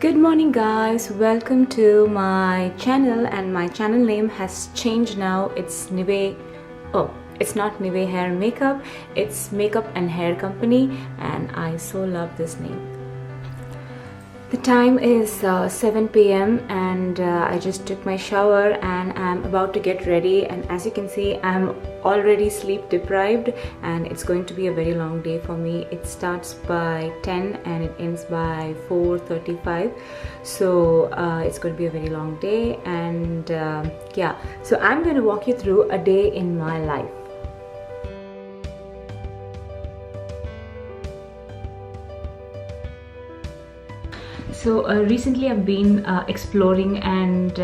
Good morning guys, welcome to my channel, and my channel name has changed now. It's Nive. Oh, it's not Nive Hair Makeup, it's Makeup and Hair Company, and I so love this name. The time is 7 p.m. and I just took my shower and I'm about to get ready, and as you can see I'm already sleep deprived and it's going to be a very long day for me. It starts by 10 and it ends by 4:35, so it's going to be a very long day. And yeah, so I'm going to walk you through a day in my life. So recently I've been exploring and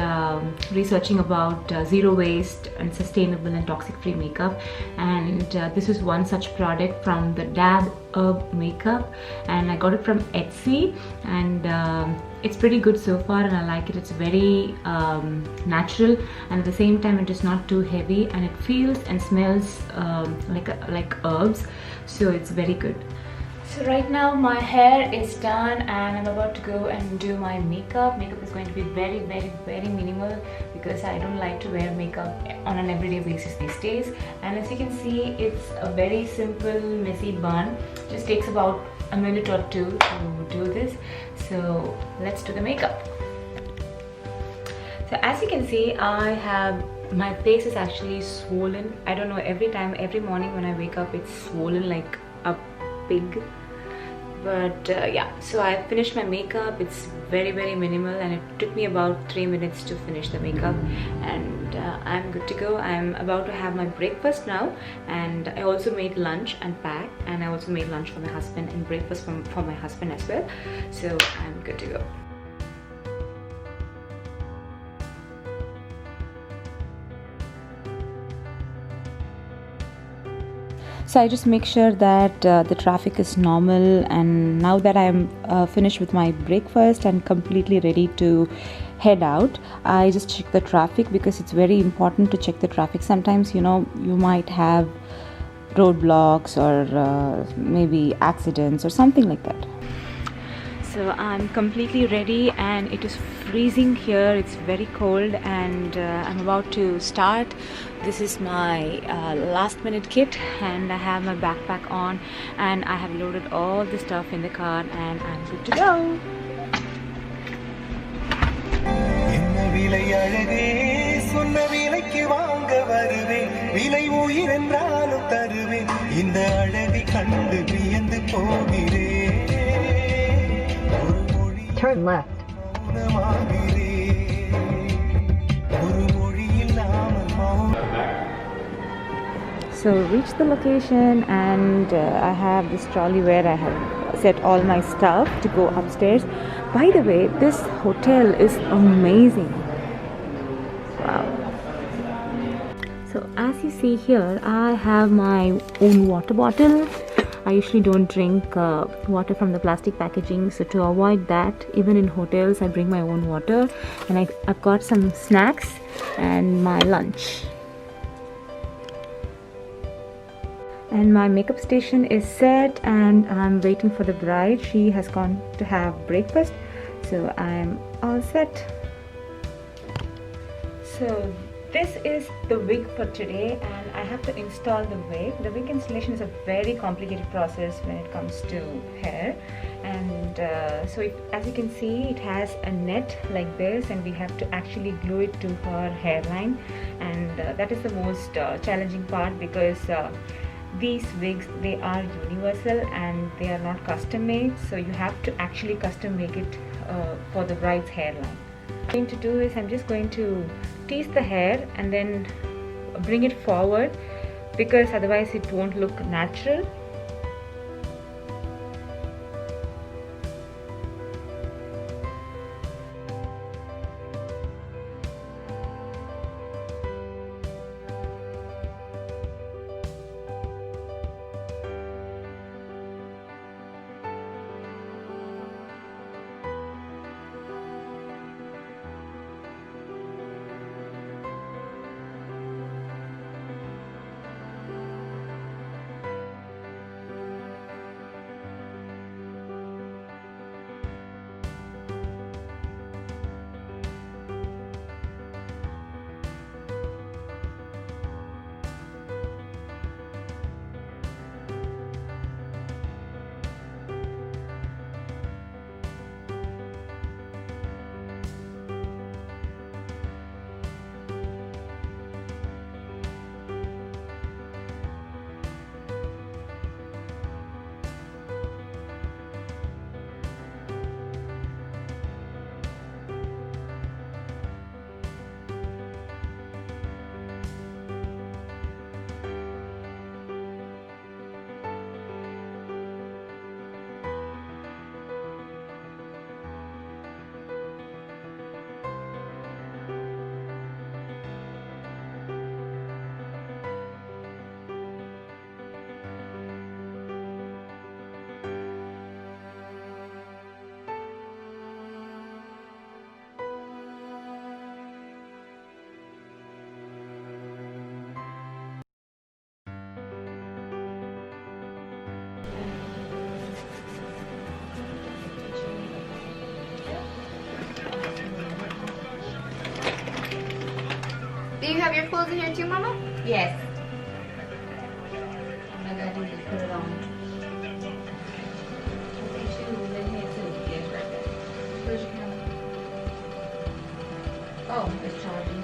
researching about zero waste and sustainable and toxic free makeup, and this is one such product from the Dab Herb Makeup, and I got it from Etsy, and it's pretty good so far and I like it. It's very natural, and at the same time it is not too heavy, and it feels and smells like herbs, so it's very good. So right now my hair is done and I'm about to go and do my makeup. Makeup is going to be very minimal because I don't like to wear makeup on an everyday basis these days. And as you can see, it's a very simple messy bun. Just takes about a minute or two to do this. So let's do the makeup. So as you can see, my face is actually swollen. I don't know, every morning when I wake up it's swollen like a pig. But yeah, so I finished my makeup. It's very minimal and it took me about 3 minutes to finish the makeup, and I'm good to go. I'm about to have my breakfast now, and I also made lunch and packed, and I also made lunch for my husband and breakfast for my husband as well, so I'm good to go. So I just make sure that the traffic is normal, and now that I'm finished with my breakfast and completely ready to head out, I just check the traffic because it's very important to check the traffic. Sometimes, you know, you might have roadblocks or maybe accidents or something like that. So I'm completely ready and it is freezing here. It's very cold, and I'm about to start. This is my last minute kit, and I have my backpack on and I have loaded all the stuff in the car and I'm good to go. Turn left. So reached the location, and I have this trolley where I have set all my stuff to go upstairs. By the way, this hotel is amazing. Wow. So as you see here, I have my own water bottle. I usually don't drink water from the plastic packaging, so to avoid that, even in hotels I bring my own water, and I've got some snacks and my lunch. And my makeup station is set and I'm waiting for the bride. She has gone to have breakfast, so I'm all set. So this is the wig for today, and I have to install the wig. The wig installation is a very complicated process when it comes to hair, and so as you can see, it has a net like this, and we have to actually glue it to her hairline, and that is the most challenging part because these wigs, they are universal and they are not custom made, so you have to actually custom make it for the bride's hairline. What I'm going to do is I'm just going to tease the hair and then bring it forward because otherwise it won't look natural. have your clothes in here too, Mama? Yes. I gotta just put it on. Okay, shoes in here too. Yes, right there. Where's your camera? Oh, it's charging.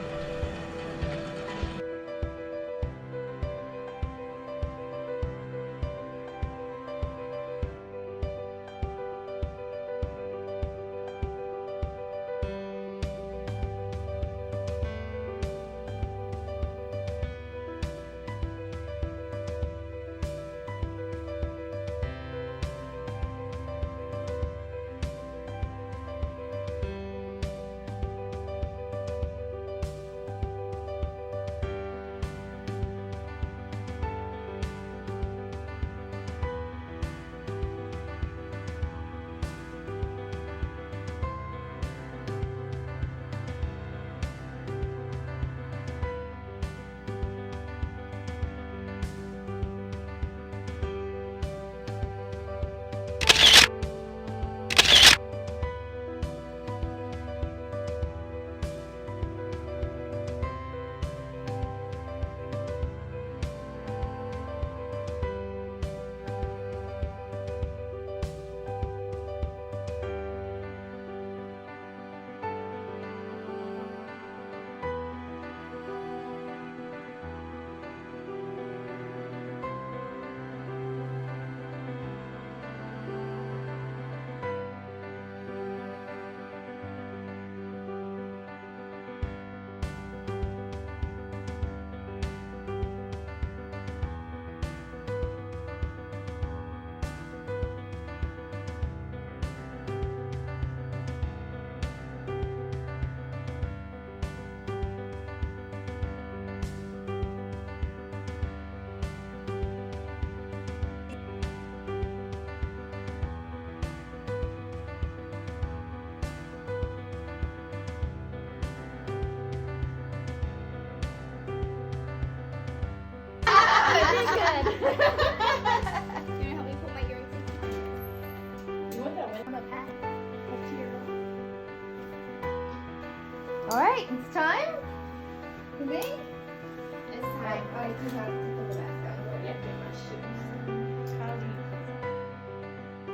Alright, it's time for me? It's time.